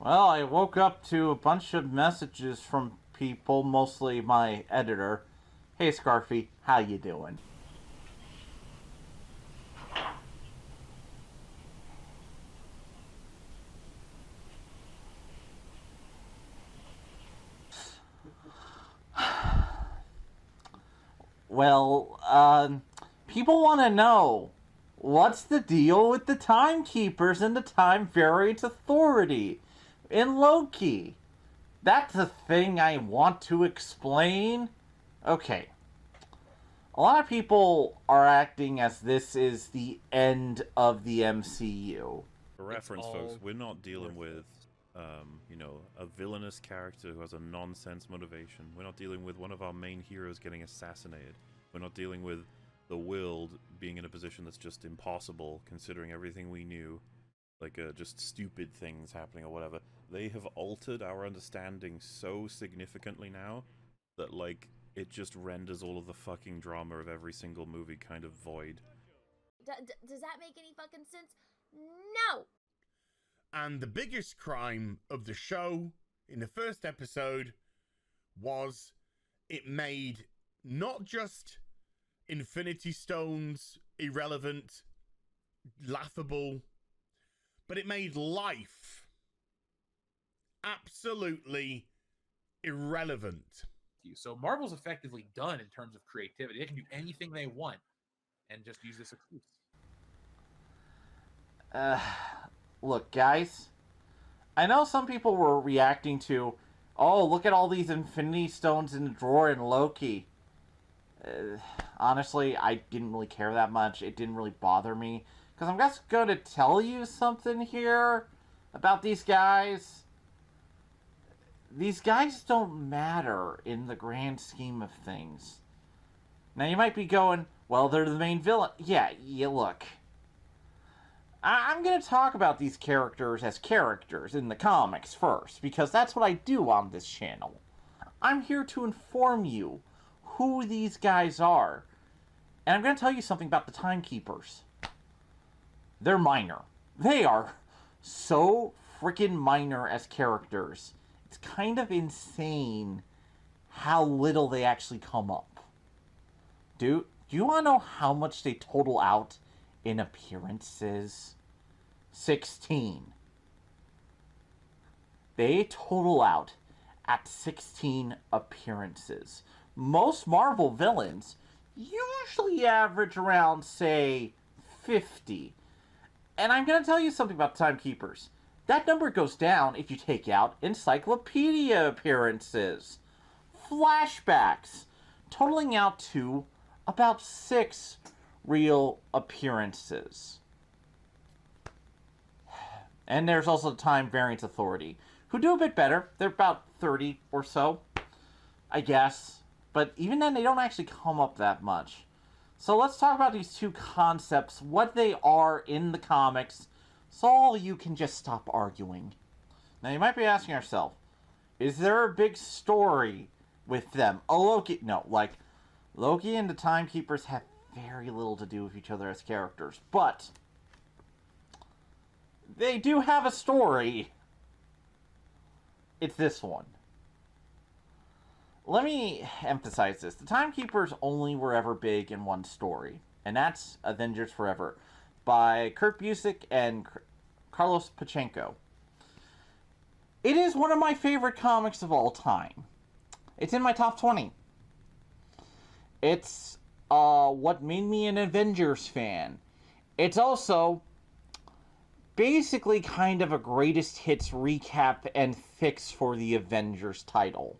Well, I woke up to a bunch of messages from people, mostly my editor. Hey, Scarfy, how you doing? Well, people want to know what's the deal with the Timekeepers and the Time Variance Authority in Loki. That's a thing I want to explain. Okay, a lot of people are acting as this is the end of the MCU. For It's reference, folks, all we're not dealing with, worthless. a villainous character who has a nonsense motivation. We're not dealing with one of our main heroes getting assassinated. We're not dealing with the world being in a position that's just impossible, considering everything we knew, like just stupid things happening or whatever. They have altered our understanding so significantly now that, like, it just renders all of the fucking drama of every single movie kind of void. Does that make any fucking sense? No! And the biggest crime of the show in the first episode was it made not just Infinity Stones irrelevant, laughable, but it made life absolutely irrelevant. So Marvel's effectively done in terms of creativity. They can do anything they want and just use this excuse. Uh, Look, guys, I know some people were reacting to, oh, look at all these Infinity Stones in the drawer in Loki. Honestly, I didn't really care that much. It didn't really bother me. Because I'm just going to tell you something here about these guys. These guys don't matter in the grand scheme of things. Now, you might be going, well, they're the main villain. Yeah, look. I'm going to talk about these characters as characters in the comics first, because that's what I do on this channel. I'm here to inform you who these guys are. And I'm going to tell you something about the Timekeepers. They're minor. They are so freaking minor as characters. It's kind of insane how little they actually come up. Do you want to know how much they total out in appearances? 16. They total out at 16 appearances. Most Marvel villains usually average around, say, 50. And I'm going to tell you something about the Timekeepers. That number goes down if you take out encyclopedia appearances, flashbacks, totaling out to about 6 real appearances. And there's also the Time Variance Authority, who do a bit better. They're about 30 or so, I guess. But even then, they don't actually come up that much. So let's talk about these two concepts, what they are in the comics, so you can just stop arguing. Now, you might be asking yourself, is there a big story with them? Oh, Loki. No, like, Loki and the Timekeepers have very little to do with each other as characters. But they do have a story. It's this one. Let me emphasize this. The Timekeepers only were ever big in one story, and that's Avengers Forever by Kurt Busiek and Carlos Pachenko. It is one of my favorite comics of all time. It's in my top 20. It's what made me an Avengers fan. It's also basically kind of a greatest hits recap and fix for the Avengers title.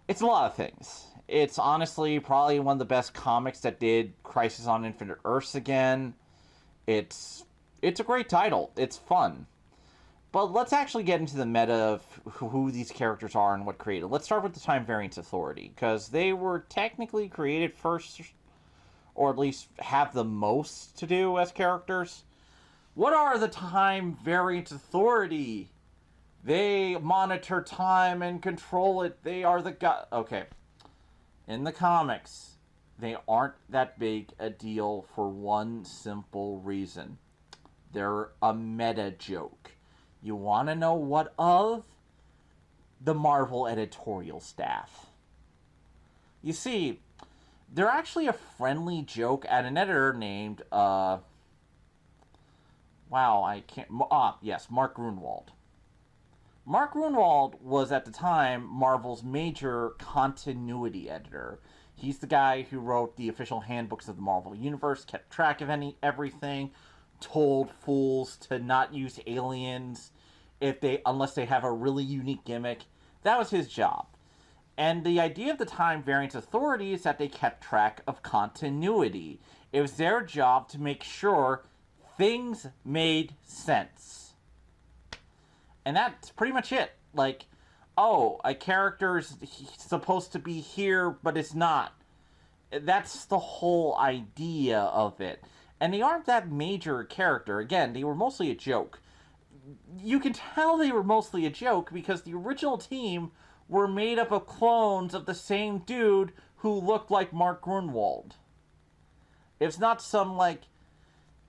It's a lot of things. It's honestly probably one of the best comics that did Crisis on Infinite Earths again. It's a great title. It's fun. But let's actually get into the meta of who these characters are and what created. Let's start with the Time Variance Authority, because they were technically created first, or at least have the most to do as characters. What are the Time Variance Authority? They monitor time and control it. They are the god. Okay. In the comics, they aren't that big a deal for one simple reason. They're a meta joke. You want to know what of? The Marvel editorial staff. You see, they're actually a friendly joke at an editor named, Mark Grunwald. Mark Grunwald was, at the time, Marvel's major continuity editor. He's the guy who wrote the official handbooks of the Marvel Universe, kept track of everything, told fools to not use aliens unless they have a really unique gimmick. That was his job. And the idea of the Time Variance Authority is that they kept track of continuity. It was their job to make sure things made sense. And that's pretty much it. Like, oh, a character's supposed to be here, but it's not. That's the whole idea of it. And they aren't that major a character. Again, they were mostly a joke. You can tell they were mostly a joke because the original team were made up of clones of the same dude who looked like Mark Grunwald. It's not some, like,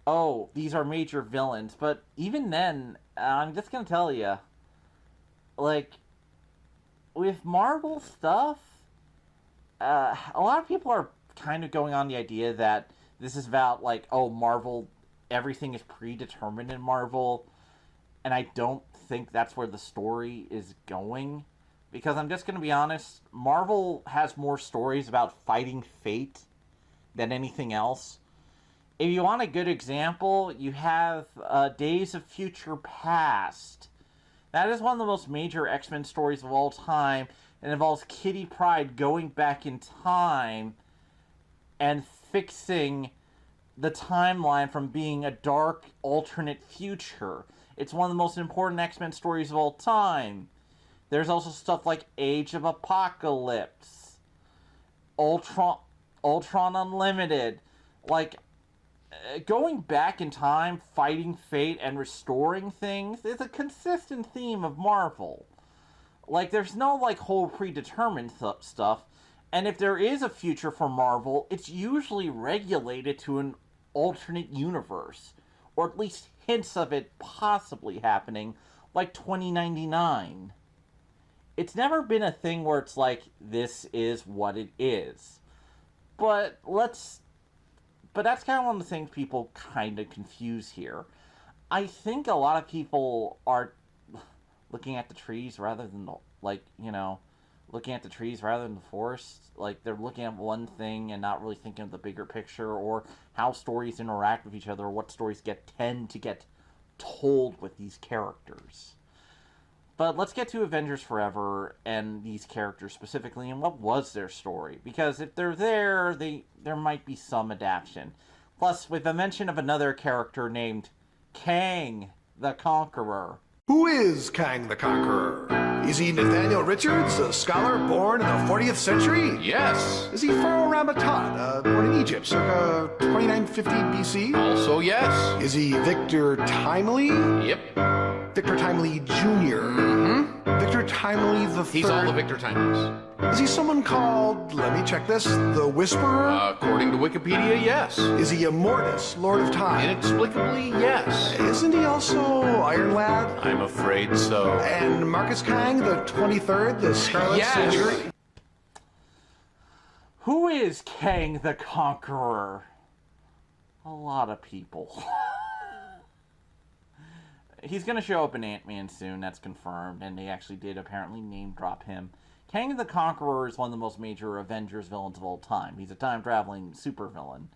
oh, these are major villains. But even then, I'm just gonna tell you, like, with Marvel stuff, a lot of people are kind of going on the idea that this is about, like, oh, Marvel, everything is predetermined in Marvel. And I don't think that's where the story is going. Because I'm just going to be honest, Marvel has more stories about fighting fate than anything else. If you want a good example, you have Days of Future Past. That is one of the most major X-Men stories of all time. It involves Kitty Pryde going back in time and fixing the timeline from being a dark alternate future. It's one of the most important X-Men stories of all time. There's also stuff like Age of Apocalypse, Ultron Unlimited. Like, going back in time, fighting fate, and restoring things is a consistent theme of Marvel. Like, there's no, like, whole predetermined stuff. And if there is a future for Marvel, it's usually regulated to an alternate universe. Or at least hints of it possibly happening, like 2099. It's never been a thing where it's like, this is what it is. But that's kind of one of the things people kind of confuse here. I think a lot of people are looking at the trees rather than, looking at the trees rather than the forest. Like, they're looking at one thing and not really thinking of the bigger picture, or how stories interact with each other, or what stories tend to get told with these characters. But let's get to Avengers Forever and these characters specifically, and what was their story. Because if they're there, there might be some adaptation. Plus, with the mention of another character named Kang the Conqueror. Who is Kang the Conqueror? Is he Nathaniel Richards, a scholar born in the 40th century? Yes. Is he Pharaoh Ramadan, born in Egypt, circa 2950 BC? Also yes. Is he Victor Timely? Yep. Victor Timely Jr.? Mm-hmm. Victor Timely the Third? He's all the Victor Timelys. Is he someone called, let me check this, the Whisperer? According to Wikipedia, yes. Is he Immortus, Lord of Time? Inexplicably, yes. Isn't he also Iron Lad? I'm afraid so. And Marcus Kang, the 23rd, the Scarlet Yes. Century? Who is Kang the Conqueror? A lot of people. He's going to show up in Ant-Man soon, that's confirmed, and they actually did apparently name drop him. Kang the Conqueror is one of the most major Avengers villains of all time. He's a time-traveling supervillain.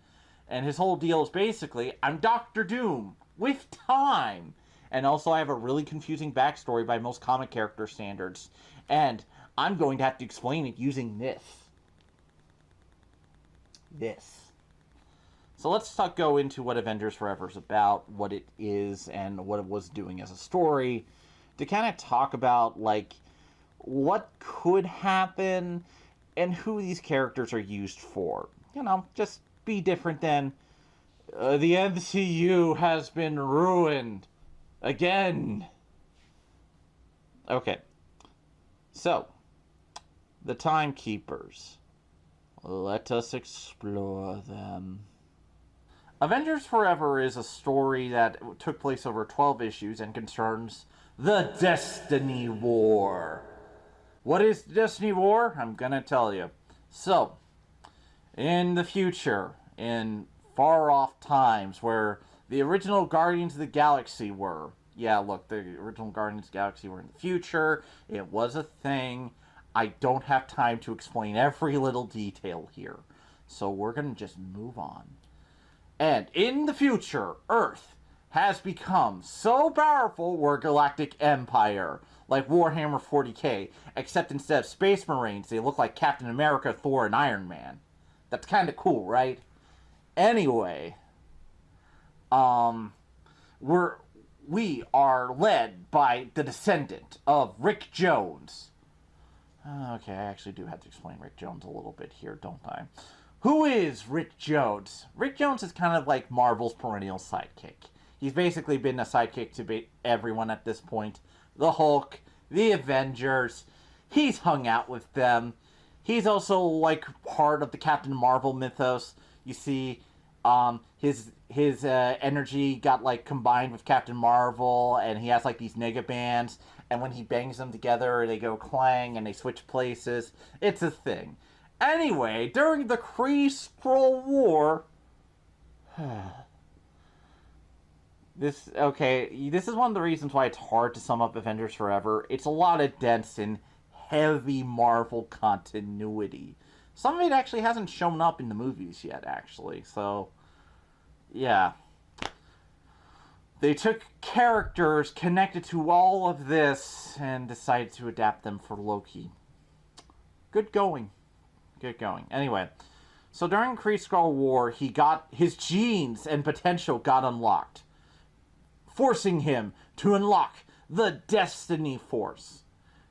And his whole deal is basically, I'm Doctor Doom, with time! And also I have a really confusing backstory by most comic character standards. And I'm going to have to explain it using this. So let's go into what Avengers Forever is about, what it is, and what it was doing as a story, to kind of talk about, like, what could happen and who these characters are used for. You know, just be different than the MCU has been ruined again. Okay. So, the Timekeepers. Let us explore them. Avengers Forever is a story that took place over 12 issues and concerns the Destiny War. What is the Destiny War? I'm gonna tell you. So, in the future, in far-off times where the original Guardians of the Galaxy were, yeah, look, the original Guardians of the Galaxy were in the future, it was a thing. I don't have time to explain every little detail here, so we're gonna just move on. And in the future, Earth has become so powerful we're a galactic empire, like Warhammer 40k, except instead of Space Marines, they look like Captain America, Thor, and Iron Man. That's kind of cool, right? Anyway, we are led by the descendant of Rick Jones. Okay, I actually do have to explain Rick Jones a little bit here, don't I? Who is Rick Jones? Rick Jones is kind of like Marvel's perennial sidekick. He's basically been a sidekick to everyone at this point. The Hulk, the Avengers. He's hung out with them. He's also like part of the Captain Marvel mythos. You see, his energy got like combined with Captain Marvel, and he has like these nega bands. And when he bangs them together, they go clang and they switch places. It's a thing. Anyway, during the Kree-Skrull War, this is one of the reasons why it's hard to sum up Avengers Forever. It's a lot of dense and heavy Marvel continuity. Some of it actually hasn't shown up in the movies yet, actually. So, yeah. They took characters connected to all of this and decided to adapt them for Loki. Good going. Good going. Anyway, so during Kree-Skrull War, his genes and potential got unlocked, forcing him to unlock the Destiny Force.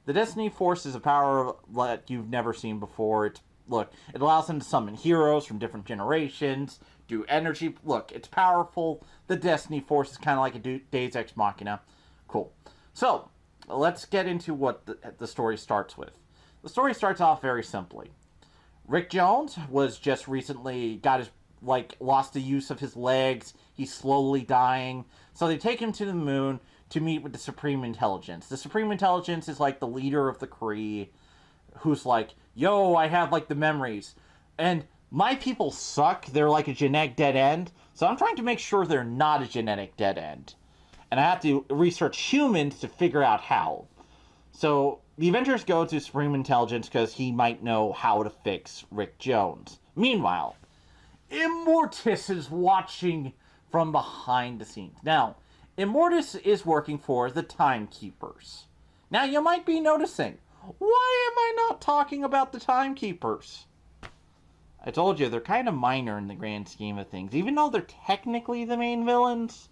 The Destiny Force is a power that you've never seen before. It allows him to summon heroes from different generations, do energy. Look, it's powerful. The Destiny Force is kind of like a Deus Ex Machina. Cool. So, let's get into what the story starts with. The story starts off very simply. Rick Jones was just recently lost the use of his legs. He's slowly dying. So they take him to the moon to meet with the Supreme Intelligence. The Supreme Intelligence is like the leader of the Kree, who's like, yo, I have like the memories. And my people suck. They're like a genetic dead end. So I'm trying to make sure they're not a genetic dead end. And I have to research humans to figure out how. So the Avengers go to Supreme Intelligence because he might know how to fix Rick Jones. Meanwhile, Immortus is watching from behind the scenes. Now, Immortus is working for the Timekeepers. Now, you might be noticing, why am I not talking about the Timekeepers? I told you, they're kind of minor in the grand scheme of things. Even though they're technically the main villains,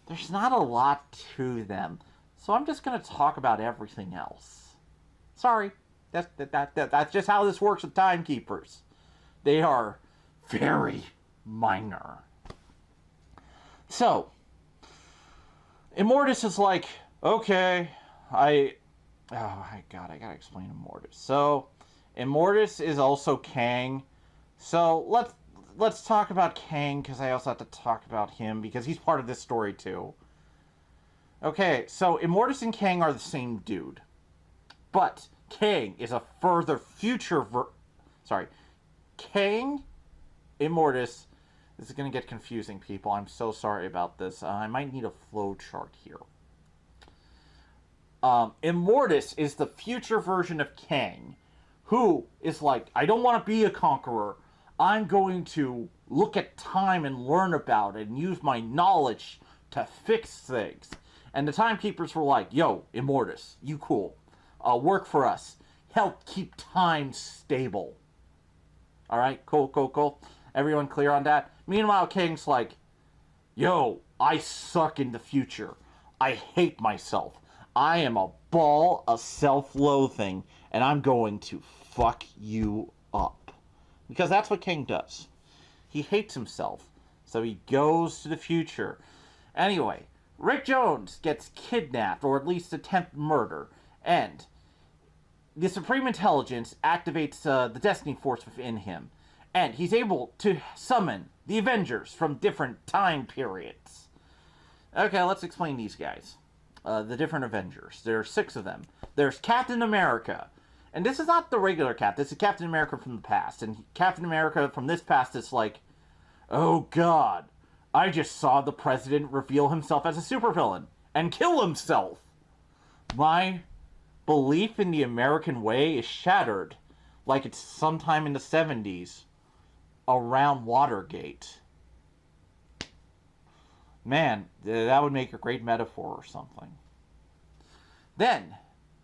there's not a lot to them. So I'm just going to talk about everything else. Sorry, that's just how this works with Timekeepers. They are very minor. So, Immortus is like, okay, I gotta explain Immortus. So, Immortus is also Kang. So, let's talk about Kang, because I also have to talk about him, because he's part of this story, too. Okay, so Immortus and Kang are the same dude. But Kang is a further future Kang, Immortus. This is going to get confusing, people. I'm so sorry about this. I might need a flow chart here. Immortus is the future version of Kang, who is like, I don't want to be a conqueror. I'm going to look at time and learn about it and use my knowledge to fix things. And the Timekeepers were like, yo, Immortus, you cool. Work for us. Help keep time stable. Alright, cool. Everyone clear on that? Meanwhile, Kang's like, yo, I suck in the future. I hate myself. I am a ball of self-loathing, and I'm going to fuck you up. Because that's what Kang does. He hates himself, so he goes to the future. Anyway, Rick Jones gets kidnapped, or at least attempted murder, and the Supreme Intelligence activates the Destiny Force within him, and he's able to summon the Avengers from different time periods. Okay, let's explain these guys. the different Avengers. There are 6 of them. There's Captain America. And this is not the regular Cap. This is Captain America from the past. And Captain America from this past is like, oh God, I just saw the president reveal himself as a supervillain and kill himself. My belief in the American way is shattered, like it's sometime in the 70s, around Watergate. Man, that would make a great metaphor or something. Then,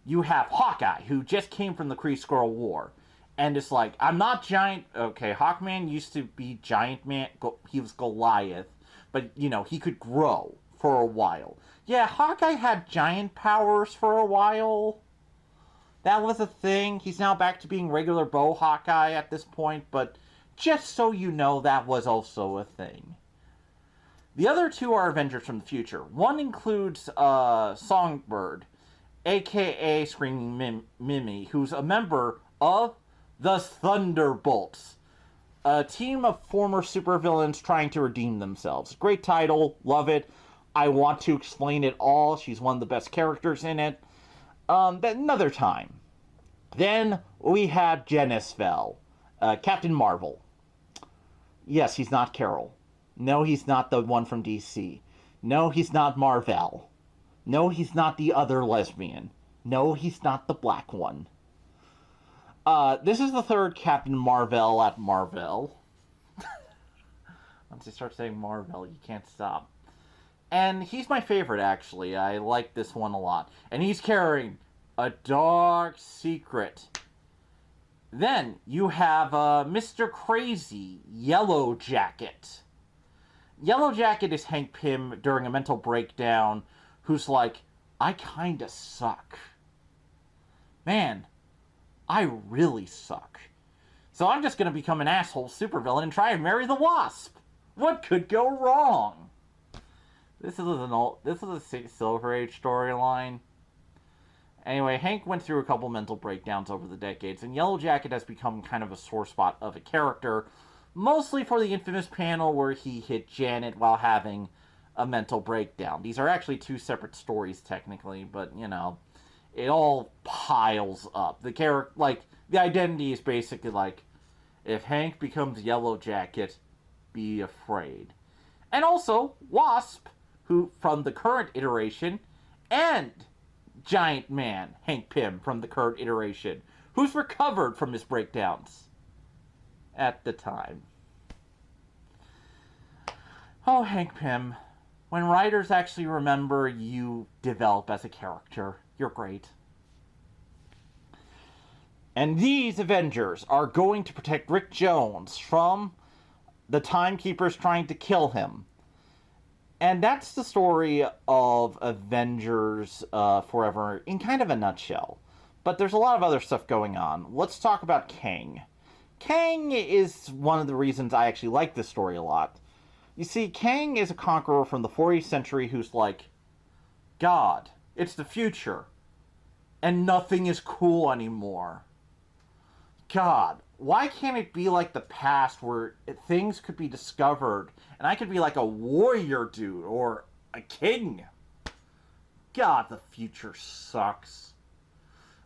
you have Hawkeye, who just came from the Kree Skrull War. And it's like, I'm not giant... Okay, Hawkman used to be giant man. He was Goliath. But, you know, he could grow for a while. Yeah, Hawkeye had giant powers for a while. That was a thing. He's now back to being regular bow Hawkeye at this point. But just so you know, that was also a thing. The other 2 are Avengers from the future. One includes Songbird, a.k.a. Screaming Mimi, who's a member of the Thunderbolts, a team of former supervillains trying to redeem themselves. Great title, love it. I want to explain it all. She's one of the best characters in it. Another time. Then we had Genisvel, Captain Marvel. Yes, he's not Carol. No, he's not the one from DC. No, he's not Marvel. No, he's not the other lesbian. No, he's not the black one. This is the 3rd Captain Marvel at Marvel. Once you start saying Marvel, you can't stop. And he's my favorite, actually. I like this one a lot. And he's carrying a dark secret. Then you have Mr. Crazy, Yellow Jacket. Yellow Jacket is Hank Pym during a mental breakdown, who's like, I kinda suck. Man, I really suck. So I'm just gonna become an asshole supervillain and try and marry the Wasp. What could go wrong? This is a Silver Age storyline. Anyway, Hank went through a couple mental breakdowns over the decades, and Yellow Jacket has become kind of a sore spot of a character, mostly for the infamous panel where he hit Janet while having a mental breakdown. These are actually 2 separate stories, technically, but, you know, it all piles up. The identity is basically like, if Hank becomes Yellow Jacket, be afraid. And also, Wasp, who, from the current iteration, and Giant Man, Hank Pym, from the current iteration, who's recovered from his breakdowns at the time. Oh, Hank Pym, when writers actually remember you develop as a character, you're great. And these Avengers are going to protect Rick Jones from the Timekeepers trying to kill him. And that's the story of Avengers Forever in kind of a nutshell. But there's a lot of other stuff going on. Let's talk about Kang. Kang is one of the reasons I actually like this story a lot. You see, Kang is a conqueror from the 40th century who's like, God, it's the future. And nothing is cool anymore. God, why can't it be like the past where things could be discovered and I could be like a warrior dude or a king? God, the future sucks.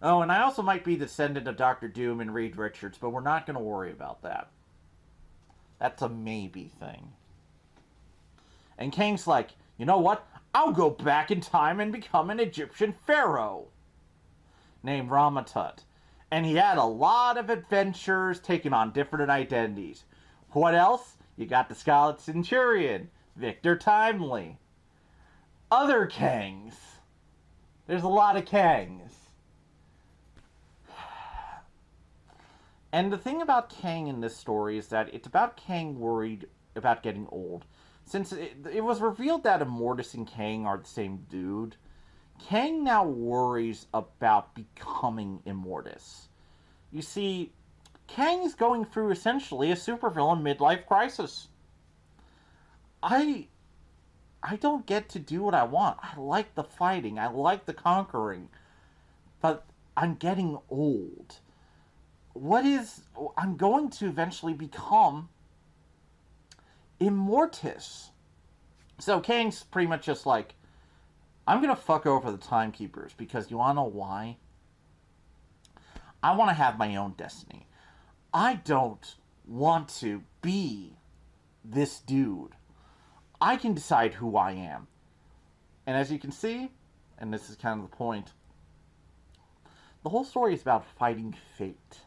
Oh, and I also might be descendant of Dr. Doom and Reed Richards, but we're not going to worry about that. That's a maybe thing. And Kang's like, you know what? I'll go back in time and become an Egyptian pharaoh named Ramatut. And he had a lot of adventures taking on different identities. What else? You got the Scarlet Centurion, Victor Timely. Other Kangs. There's a lot of Kangs. And the thing about Kang in this story is that it's about Kang worried about getting old. Since it was revealed that Immortus and Kang are the same dude, Kang now worries about becoming Immortus. You see, Kang's going through essentially a supervillain midlife crisis. I don't get to do what I want. I like the fighting. I like the conquering. But I'm getting old. I'm going to eventually become Immortus. So Kang's pretty much just like, I'm gonna fuck over the Timekeepers because you wanna know why? I want to have my own destiny. I don't want to be this dude. I can decide who I am. And as you can see, and this is kind of the point, the whole story is about fighting fate.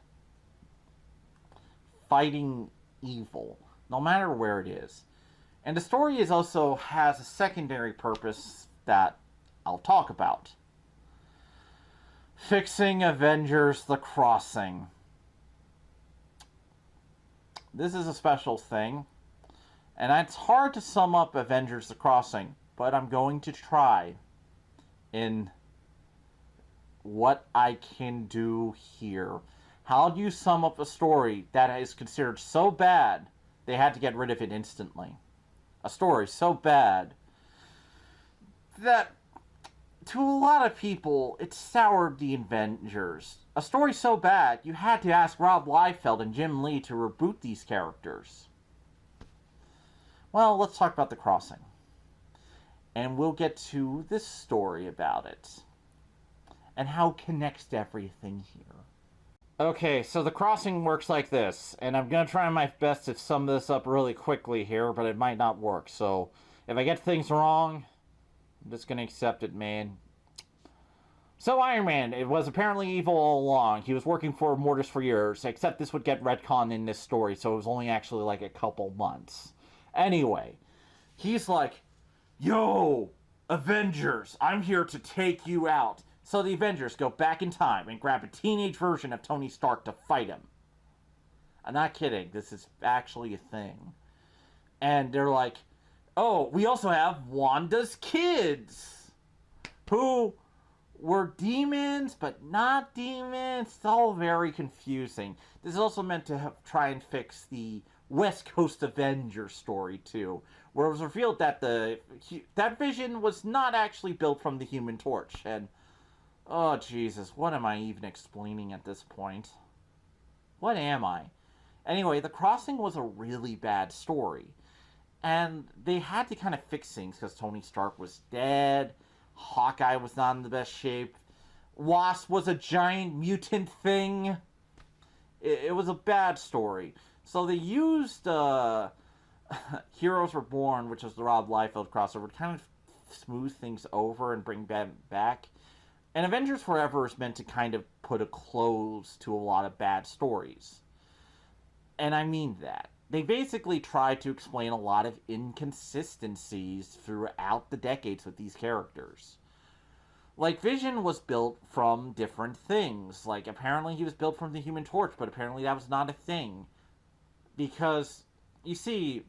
Fighting evil, no matter where it is. And the story is also has a secondary purpose that I'll talk about. Fixing Avengers The Crossing. This is a special thing, and it's hard to sum up Avengers The Crossing, but I'm going to try in what I can do here. How do you sum up a story that is considered so bad they had to get rid of it instantly? A story so bad that to a lot of people it soured the Avengers. A story so bad you had to ask Rob Liefeld and Jim Lee to reboot these characters. Well, let's talk about The Crossing. And we'll get to this story about it. And how it connects to everything here. Okay, so The Crossing works like this. And I'm going to try my best to sum this up really quickly here, but it might not work. So, if I get things wrong, I'm just going to accept it, man. So Iron Man, it was apparently evil all along. He was working for Mortis for years, except this would get retconned in this story, so it was only actually like a couple months. Anyway, he's like, yo, Avengers, I'm here to take you out. So the Avengers go back in time and grab a teenage version of Tony Stark to fight him. I'm not kidding, this is actually a thing. And they're like, oh, we also have Wanda's kids, who were demons, but not demons. It's all very confusing. This is also meant to try and fix the West Coast Avengers story, too, where it was revealed that that Vision was not actually built from the Human Torch. And, oh, Jesus, what am I even explaining at this point? What am I? Anyway, The Crossing was a really bad story. And they had to kind of fix things because Tony Stark was dead. Hawkeye was not in the best shape. Wasp was a giant mutant thing. It was a bad story. So they used Heroes Reborn, which was the Rob Liefeld crossover, to kind of smooth things over and bring them back. And Avengers Forever is meant to kind of put a close to a lot of bad stories. And I mean that. They basically tried to explain a lot of inconsistencies throughout the decades with these characters. Like, Vision was built from different things. Like, apparently he was built from the Human Torch, but apparently that was not a thing. Because, you see,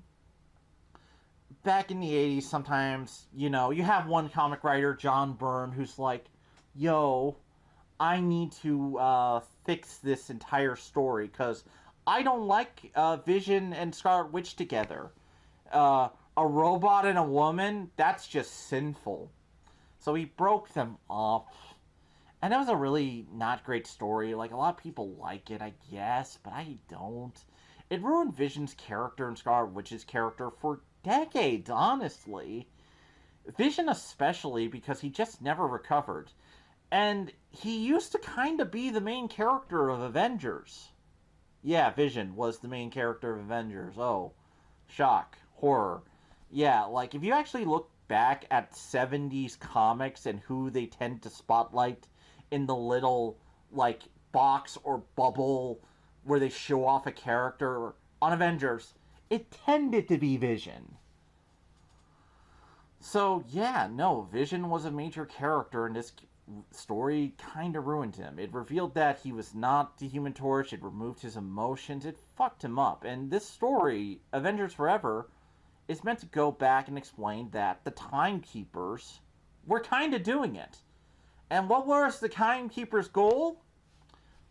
back in the 80s, sometimes, you know, you have one comic writer, John Byrne, who's like, yo, I need to fix this entire story, because I don't like Vision and Scarlet Witch together. A robot and a woman, that's just sinful. So he broke them up. And that was a really not great story. Like, a lot of people like it, I guess, but I don't. It ruined Vision's character and Scarlet Witch's character for decades, honestly. Vision especially, because he just never recovered. And he used to kind of be the main character of Avengers. Yeah, Vision was the main character of Avengers. Oh, shock, horror. Yeah, like, if you actually look back at 70s comics and who they tend to spotlight in the little, like, box or bubble where they show off a character on Avengers, it tended to be Vision. So, yeah, no, Vision was a major character in this story. Kind of ruined him. It revealed that he was not the Human Torch. It removed his emotions. It fucked him up. And this story, Avengers Forever, is meant to go back and explain that the Timekeepers were kind of doing it. And what was the Timekeepers' goal?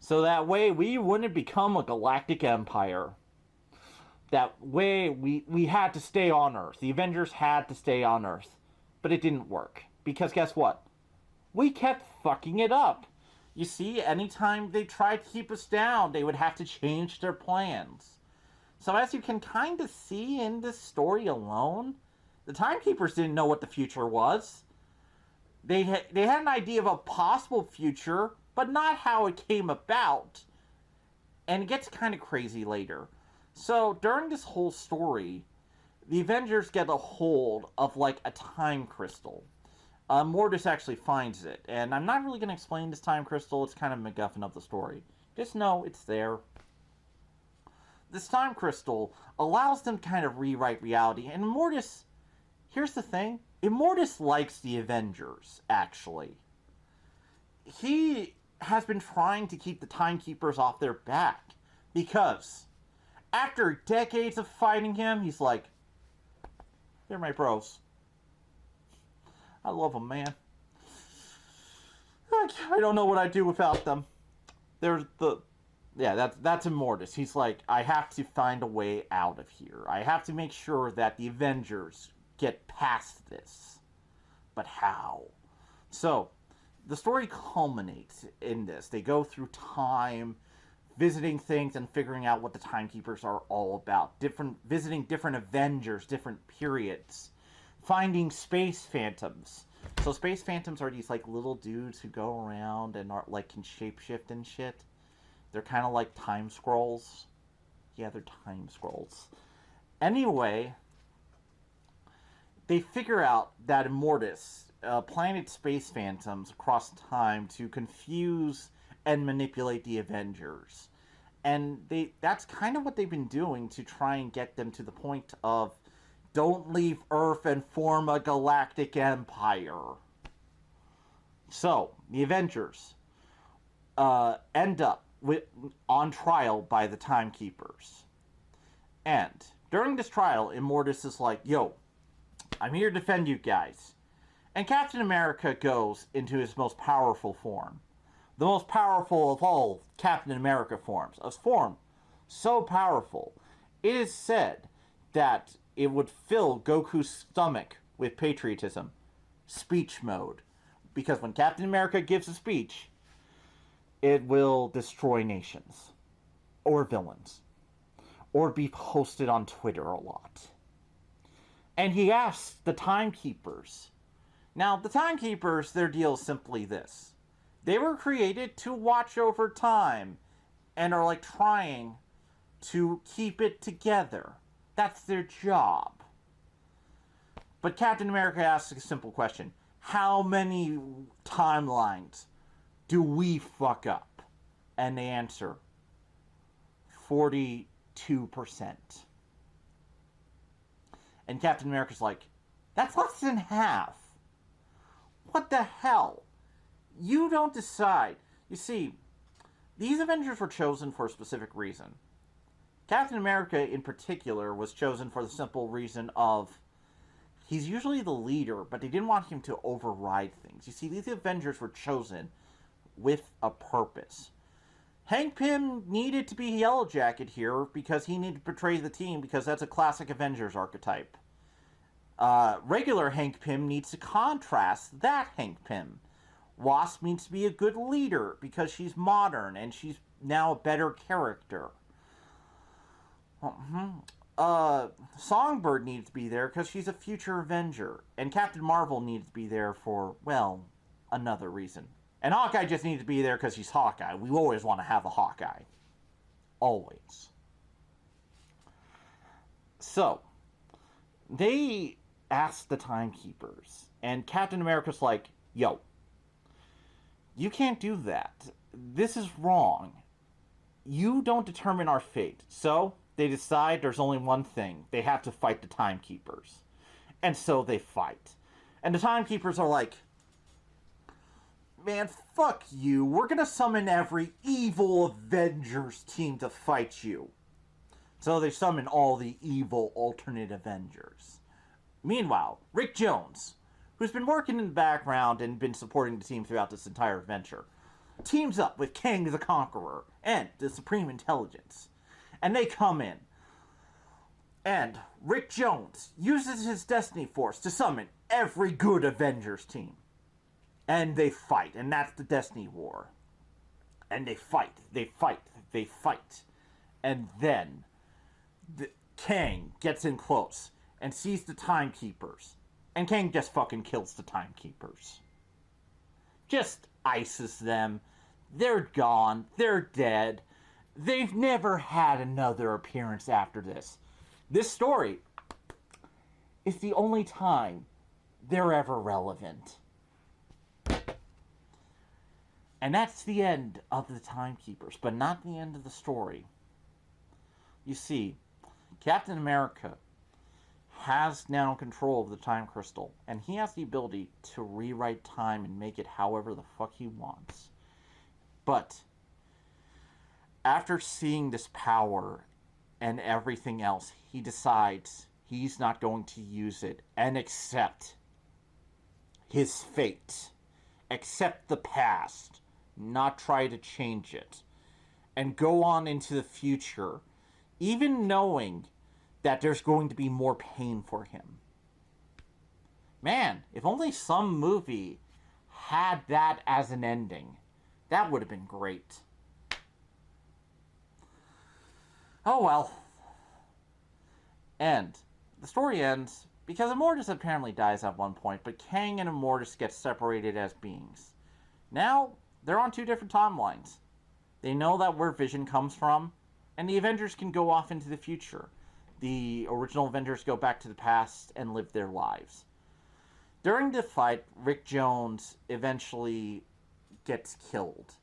So that way we wouldn't become a galactic empire. That way we had to stay on Earth. The Avengers had to stay on Earth. But it didn't work. Because guess what? We kept fucking it up. You see, anytime they tried to keep us down, they would have to change their plans. So as you can kind of see in this story alone, the Timekeepers didn't know what the future was. they had an idea of a possible future, but not how it came about. And it gets kind of crazy later. So during this whole story, the Avengers get a hold of like a time crystal. Mortis actually finds it, and I'm not really going to explain this time crystal. It's kind of MacGuffin of the story. Just know it's there. This time crystal allows them to kind of rewrite reality, and Mortis, here's the thing, Immortus likes the Avengers, actually. He has been trying to keep the Timekeepers off their back, because after decades of fighting him, he's like, they're my bros. I love them, man. I don't know what I'd do without them. There's the... Yeah, that's Immortus. He's like, I have to find a way out of here. I have to make sure that the Avengers get past this. But how? So, the story culminates in this. They go through time, visiting things and figuring out what the Timekeepers are all about. Visiting different Avengers, different periods. Finding Space Phantoms. So Space Phantoms are these like little dudes who go around and are like can shapeshift and shit. They're kind of like time scrolls. Yeah, they're time scrolls. Anyway, they figure out that Immortus planted Space Phantoms across time to confuse and manipulate the Avengers. And that's kind of what they've been doing to try and get them to the point of don't leave Earth and form a galactic empire. So, the Avengers end up on trial by the Timekeepers. And during this trial, Immortus is like, yo, I'm here to defend you guys. And Captain America goes into his most powerful form. The most powerful of all Captain America forms. A form so powerful, it is said that it would fill Goku's stomach with patriotism. Speech mode. Because when Captain America gives a speech, it will destroy nations. Or villains. Or be posted on Twitter a lot. And he asks the Timekeepers. Now, the Timekeepers, their deal is simply this. They were created to watch over time. And are like trying to keep it together. That's their job. But Captain America asks a simple question. How many timelines do we fuck up? And they answer, 42%. And Captain America's like, that's less than half. What the hell? You don't decide. You see, these Avengers were chosen for a specific reason. Captain America, in particular, was chosen for the simple reason of he's usually the leader, but they didn't want him to override things. You see, these Avengers were chosen with a purpose. Hank Pym needed to be Yellow Jacket here because he needed to portray the team because that's a classic Avengers archetype. Regular Hank Pym needs to contrast that Hank Pym. Wasp needs to be a good leader because she's modern and she's now a better character. Songbird needs to be there because she's a future Avenger. And Captain Marvel needs to be there for, well, another reason. And Hawkeye just needs to be there because she's Hawkeye. We always want to have a Hawkeye. Always. So, they asked the Timekeepers. And Captain America's like, yo, you can't do that. This is wrong. You don't determine our fate. So, they decide there's only one thing. They have to fight the Timekeepers. And so they fight. And the Timekeepers are like, man, fuck you. We're gonna summon every evil Avengers team to fight you. So they summon all the evil alternate Avengers. Meanwhile, Rick Jones, who's been working in the background and been supporting the team throughout this entire adventure, teams up with Kang the Conqueror and the Supreme Intelligence. And they come in. And Rick Jones uses his Destiny Force to summon every good Avengers team. And they fight. And that's the Destiny War. And they fight. They fight. They fight. And then Kang gets in close and sees the Timekeepers. And Kang just fucking kills the Timekeepers. just ices them. They're gone. They're dead. They've never had another appearance after this. This story is the only time they're ever relevant. And that's the end of the Timekeepers, but not the end of the story. You see, Captain America has now control of the time crystal, and he has the ability to rewrite time and make it however the fuck he wants. But after seeing this power and everything else, he decides he's not going to use it and accept his fate. Accept the past, not try to change it, and go on into the future, even knowing that there's going to be more pain for him. Man, if only some movie had that as an ending, that would have been great. Oh well. And the story ends because Immortus apparently dies at one point, but Kang and Immortus get separated as beings. Now, they're on two different timelines. They know that where Vision comes from, and the Avengers can go off into the future. The original Avengers go back to the past and live their lives. During the fight, Rick Jones eventually gets killed,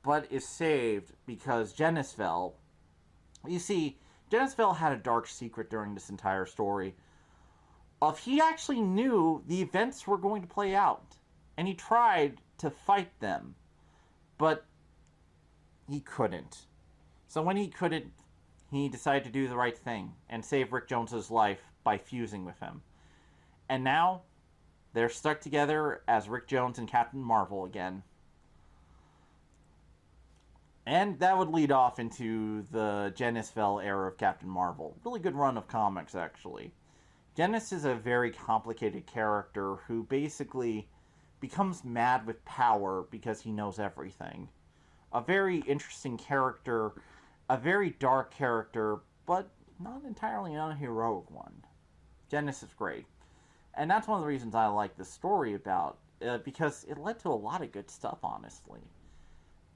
but is saved because Genisville... You see, Genisville had a dark secret during this entire story of he actually knew the events were going to play out, and he tried to fight them, but he couldn't. So when he couldn't, he decided to do the right thing and save Rick Jones's life by fusing with him. And now, they're stuck together as Rick Jones and Captain Marvel again. And that would lead off into the Genisville era of Captain Marvel. Really good run of comics, actually. Genis is a very complicated character who basically becomes mad with power because he knows everything. A very interesting character, a very dark character, but not entirely an unheroic one. Genis is great. And that's one of the reasons I like this story about, because it led to a lot of good stuff, honestly.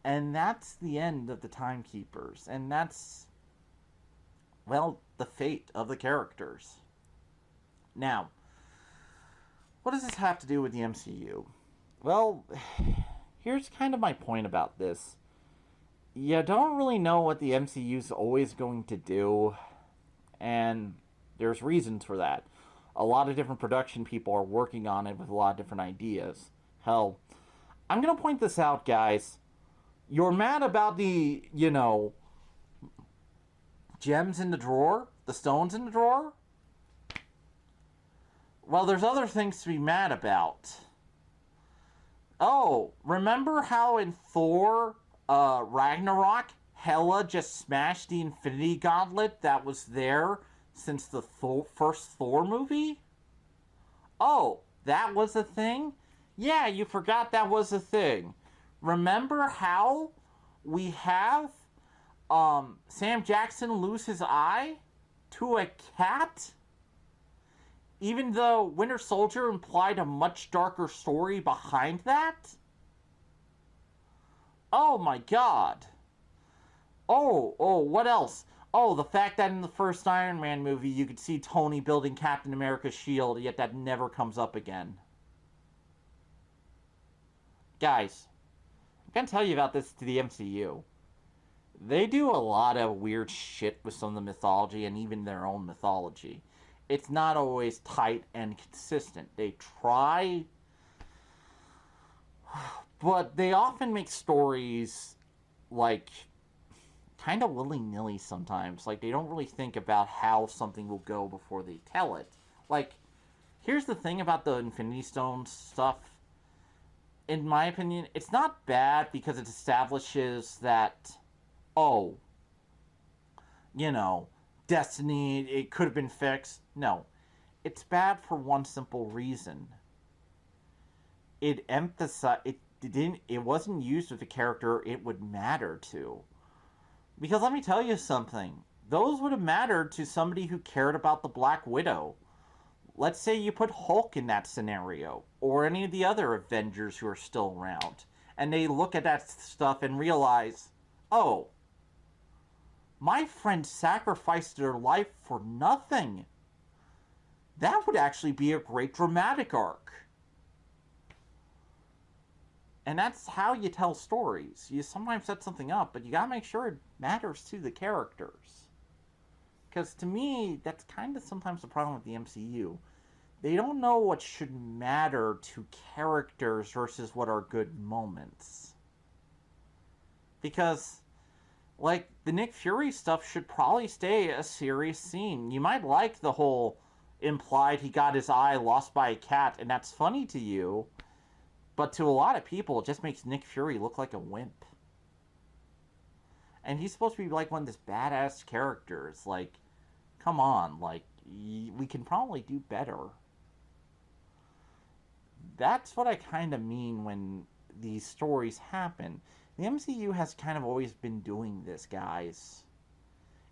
And that's the end of the Timekeepers. And that's, well, the fate of the characters. Now, what does this have to do with the MCU? Well, here's kind of my point about this. You don't really know what the MCU's always going to do, and there's reasons for that. A lot of different production people are working on it with a lot of different ideas. Hell, I'm gonna point this out, guys. You're mad about the, gems in the drawer? The stones in the drawer? Well, there's other things to be mad about. Oh, remember how in Thor Ragnarok, Hela just smashed the Infinity Gauntlet that was there since the first Thor movie? Oh, that was a thing? Yeah, you forgot that was a thing. Remember how we have Sam Jackson lose his eye to a cat? Even though Winter Soldier implied a much darker story behind that? Oh my god. Oh, what else? Oh, the fact that in the first Iron Man movie you could see Tony building Captain America's shield, yet that never comes up again. Guys, I'm gonna tell you about this to the MCU. They do a lot of weird shit with some of the mythology and even their own mythology. It's not always tight and consistent. They try, but they often make stories, like, kind of willy-nilly sometimes. Like, they don't really think about how something will go before they tell it. Like, here's the thing about the Infinity Stones stuff. In my opinion, it's not bad because it establishes that, destiny, it could have been fixed. No. It's bad for one simple reason. It wasn't used with a character it would matter to. Because let me tell you something. Those would have mattered to somebody who cared about the Black Widow. Let's say you put Hulk in that scenario, or any of the other Avengers who are still around. and they look at that stuff and realize, oh, my friend sacrificed their life for nothing. That would actually be a great dramatic arc. And that's how you tell stories. You sometimes set something up, but you gotta make sure it matters to the characters. Because to me, that's kind of sometimes the problem with the MCU. They don't know what should matter to characters versus what are good moments. Because, like, the Nick Fury stuff should probably stay a serious scene. You might like the whole implied he got his eye lost by a cat, and that's funny to you. But to a lot of people, it just makes Nick Fury look like a wimp. And he's supposed to be like one of these badass characters. Like, come on, like, we can probably do better. That's what I kind of mean when these stories happen. The MCU has kind of always been doing this, guys.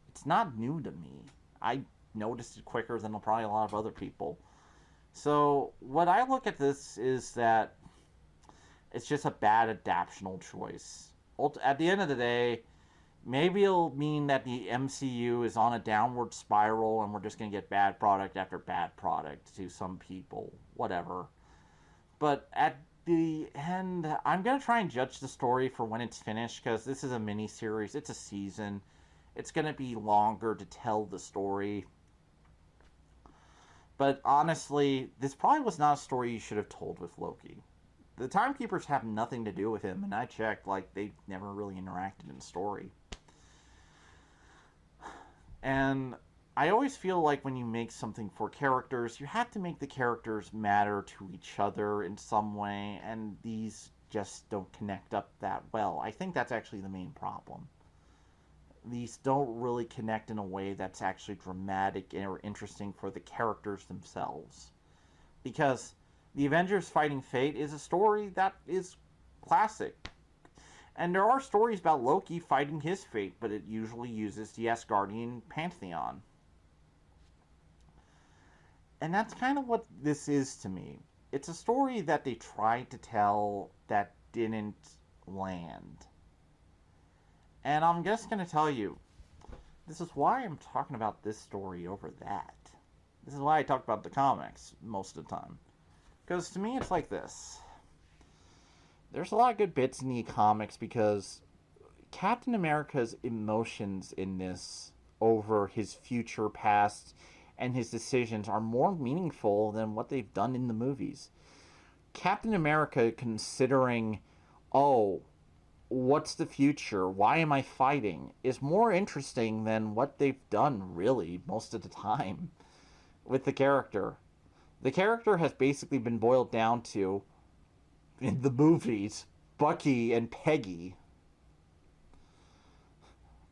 It's not new to me. I noticed it quicker than probably a lot of other people. So, what I look at this is that it's just a bad adaptational choice. At the end of the day, maybe it'll mean that the MCU is on a downward spiral and we're just going to get bad product after bad product to some people. Whatever. But at the end, I'm going to try and judge the story for when it's finished, because this is a mini-series. It's a season. It's going to be longer to tell the story. But honestly, this probably was not a story you should have told with Loki. The Timekeepers have nothing to do with him, and I checked, like, they never really interacted in the story. And I always feel like when you make something for characters, you have to make the characters matter to each other in some way, and these just don't connect up that well. I think that's actually the main problem. These don't really connect in a way that's actually dramatic or interesting for the characters themselves. Because the Avengers Fighting Fate is a story that is classic. And there are stories about Loki fighting his fate, but it usually uses the Asgardian pantheon. And that's kind of what this is to me. It's a story that they tried to tell that didn't land. And I'm just going to tell you, this is why I'm talking about this story over that. This is why I talk about the comics most of the time. Because to me, it's like this. There's a lot of good bits in the comics because Captain America's emotions in this over his future past and his decisions are more meaningful than what they've done in the movies. Captain America considering, oh, what's the future? Why am I fighting? Is more interesting than what they've done, really, most of the time with the character. The character has basically been boiled down to, in the movies, Bucky and Peggy.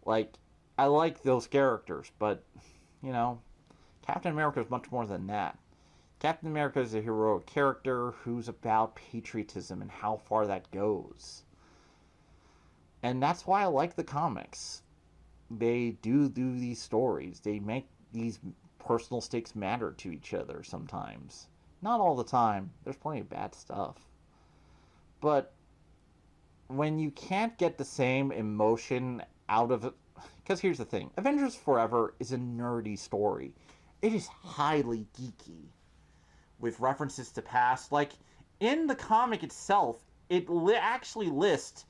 Like, I like those characters, but, you know, Captain America is much more than that. Captain America is a heroic character who's about patriotism and how far that goes. And that's why I like the comics. They do these stories. They make these personal stakes matter to each other sometimes. Not all the time. There's plenty of bad stuff. But when you can't get the same emotion out of it... Because here's the thing. Avengers Forever is a nerdy story. It is highly geeky. With references to past. Like, in the comic itself, it actually lists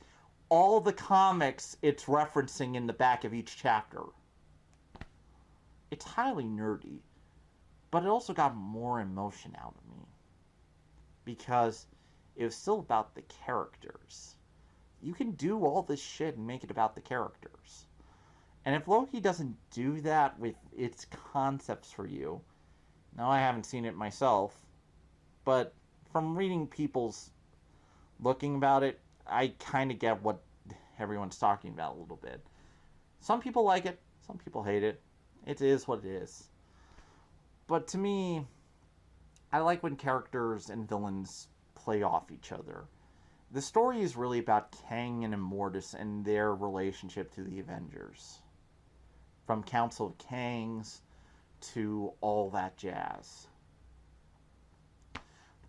all the comics it's referencing in the back of each chapter. It's highly nerdy, but it also got more emotion out of me. Because it was still about the characters. You can do all this shit and make it about the characters. And if Loki doesn't do that with its concepts for you, now I haven't seen it myself, but from reading people's looking about it, I kind of get what everyone's talking about a little bit. Some people like it, some people hate it. It is what it is. But to me, I like when characters and villains play off each other. The story is really about Kang and Immortus and their relationship to the Avengers. From Council of Kangs to all that jazz.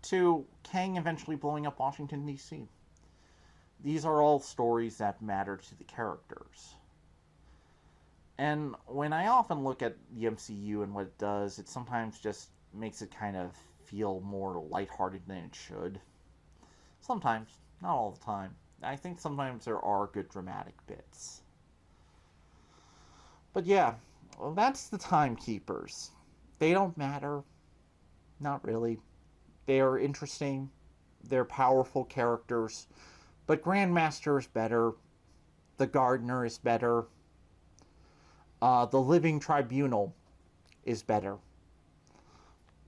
To Kang eventually blowing up Washington, D.C. these are all stories that matter to the characters. And when I often look at the MCU and what it does, it sometimes just makes it kind of feel more lighthearted than it should. Sometimes, not all the time. I think sometimes there are good dramatic bits. But yeah, well, that's the Timekeepers. They don't matter. Not really. They are interesting. They're powerful characters. But Grandmaster is better. The Gardener is better. The Living Tribunal is better.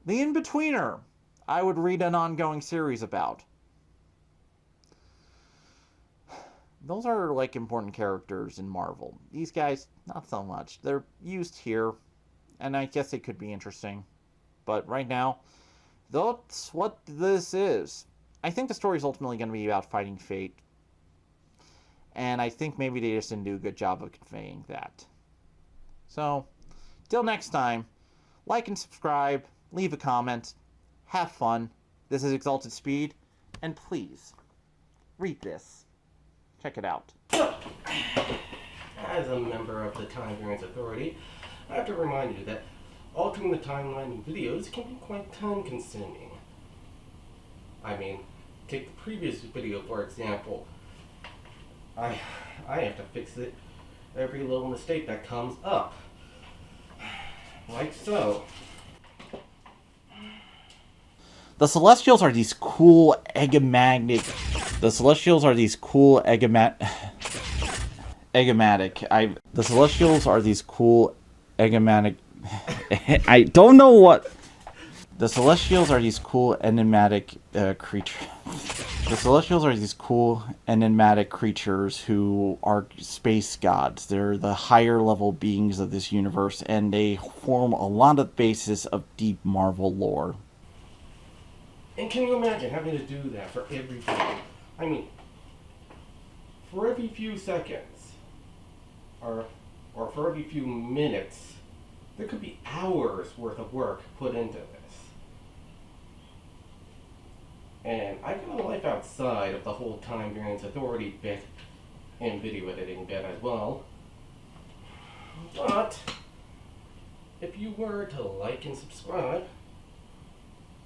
The In-Betweener, I would read an ongoing series about. Those are, like, important characters in Marvel. These guys, not so much. They're used here, and I guess it could be interesting. But right now, that's what this is. I think the story is ultimately going to be about fighting fate. And I think maybe they just didn't do a good job of conveying that. So, till next time, like and subscribe, leave a comment, have fun. This is Exalted Speed, and please, read this. Check it out. As a member of the Time Variance Authority, I have to remind you that altering the timeline in videos can be quite time-consuming. I mean, take the previous video for example. I have to fix it every little mistake that comes up. Like so. The Celestials are these cool egomagnetic. The Celestials are these cool egomagnetic. The Celestials are these cool egomagnetic. I don't know what. The Celestials are these cool enigmatic creatures. The Celestials are these cool enigmatic creatures who are space gods. They're the higher level beings of this universe, and they form a lot of the basis of deep Marvel lore. And can you imagine having to do that for every video? I mean, for every few seconds, or for every few minutes, there could be hours worth of work put into this. And I got a life outside of the whole Time Variance Authority bit and video editing bit as well. But if you were to like and subscribe,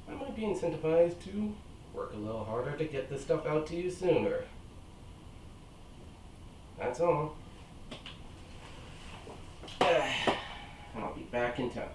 I might be incentivized to work a little harder to get this stuff out to you sooner. That's all. And I'll be back in time.